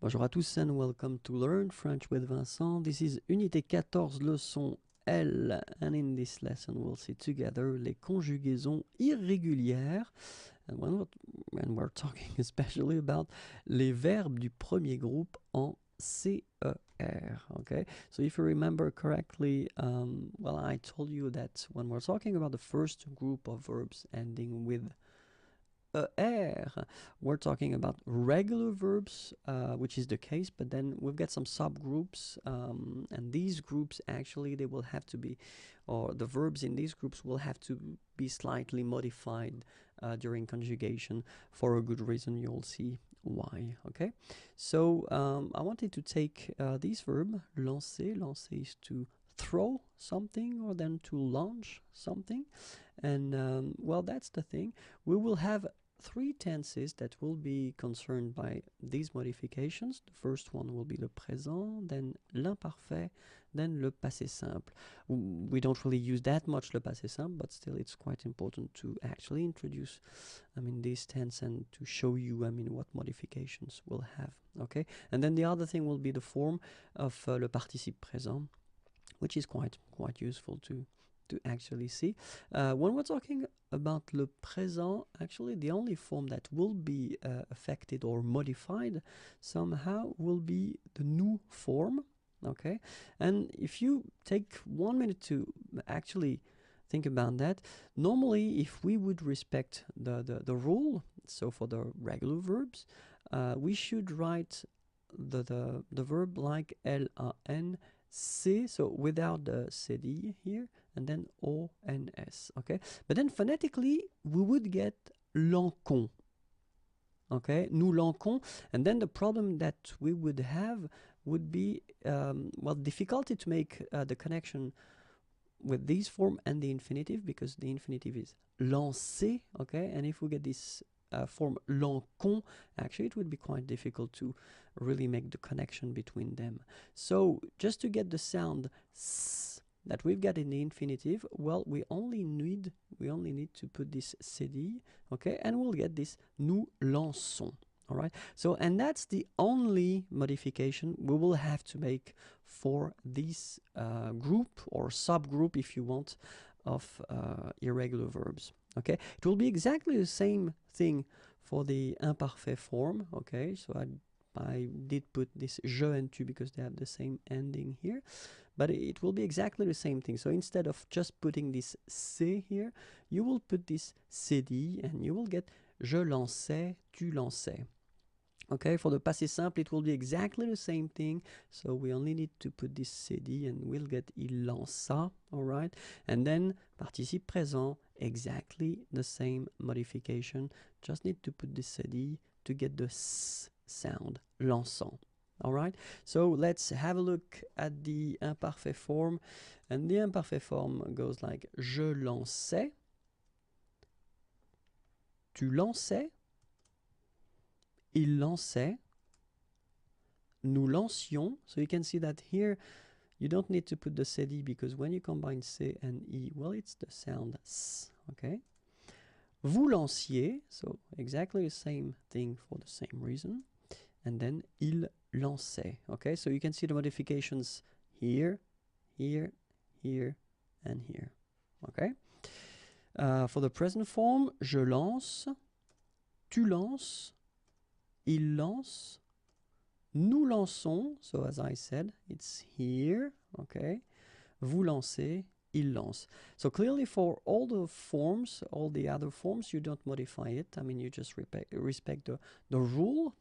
Bonjour à tous and welcome to Learn French with Vincent. This is Unité 14, leçon L, and in this lesson we'll see together les conjugaisons irrégulières. And when we're talking especially about les verbes du premier groupe en CER. Okay, so if you remember correctly, well, I told you that when we're talking about the first group of verbs ending with ER, we're talking about regular verbs, which is the case, but then we've got some subgroups, and these groups actually they will have to be, or the verbs in these groups will have to be slightly modified during conjugation for a good reason. You'll see why. Okay, so I wanted to take this verb lancer. Lancer is to throw something or then to launch something, and well, that's the thing. We will have three tenses that will be concerned by these modifications. The first one will be le présent, then l'imparfait, then le passé simple. We don't really use that much le passé simple, but still it's quite important to actually introduce, this tense and to show you, what modifications we'll have. Okay, and then the other thing will be the form of le participe présent, which is quite useful to actually see. When we're talking about le présent, actually the only form that will be affected or modified somehow will be the nous form. Okay, and if you take 1 minute to actually think about that, normally if we would respect the rule, so for the regular verbs, we should write the verb like LAN C, so without the CD here, and then ONS, okay? But then phonetically, we would get l'encon, okay? Nous l'encon, and then the problem that we would have would be, well, difficulty to make the connection with this form and the infinitive, because the infinitive is lancer, okay? And if we get this form l'encon, actually it would be quite difficult to really make the connection between them. So just to get the sound s that we've got in the infinitive, well, we only need to put this cd, okay, and we'll get this nous lançons. All right, so and that's the only modification we will have to make for this group or subgroup, if you want, of irregular verbs. Okay, it will be exactly the same thing for the imparfait form. Okay, so I did put this je and tu because they have the same ending here, but it will be exactly the same thing. So instead of just putting this c here, you will put this cd and you will get je lançais, tu lançais. Okay, for the passé simple, it will be exactly the same thing. So we only need to put this cd and we'll get il lança, all right? And then participe présent, exactly the same modification. Just need to put this cd to get the s sound, lançant. All right, so let's have a look at the imparfait form. And the imparfait form goes like je lançais, tu lançais, il lançait, nous lancions. So you can see that here you don't need to put the cd because when you combine c and e, well, it's the sound s, okay? Vous lanciez, so exactly the same thing for the same reason. And then il lançait, okay? So you can see the modifications here, here, here, and here, okay? For the present form, je lance, tu lances, il lance, nous lançons, so as I said, it's here, okay? Vous lancez, il lance. So clearly for all the forms, all the other forms, you don't modify it. You just respect the rule,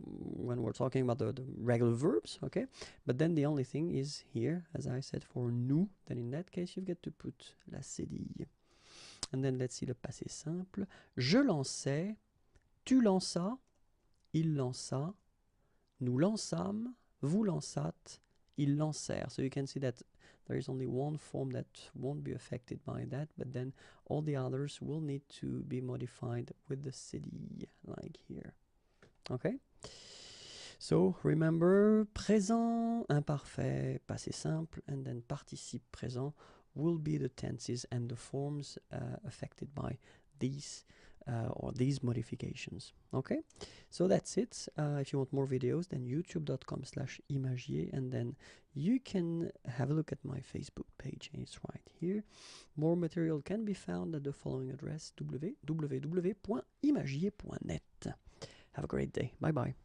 when we're talking about the regular verbs, okay? But then the only thing is here, as I said, for nous, then in that case, you've got to put la cédille. And then let's see le passé simple. Je lançais, tu lanças, il lança, nous lançâmes, vous lançâtes, ils lancèrent. So you can see that there is only one form that won't be affected by that, but then all the others will need to be modified with the cd, like here. Okay? So remember, présent, imparfait, passé simple, and then participe présent will be the tenses and the forms affected by these or these modifications. Okay, so that's it. If you want more videos, then youtube.com/imagier, and then you can have a look at my Facebook page. It's right here. More material can be found at the following address: www.imagier.net. Have a great day. Bye bye.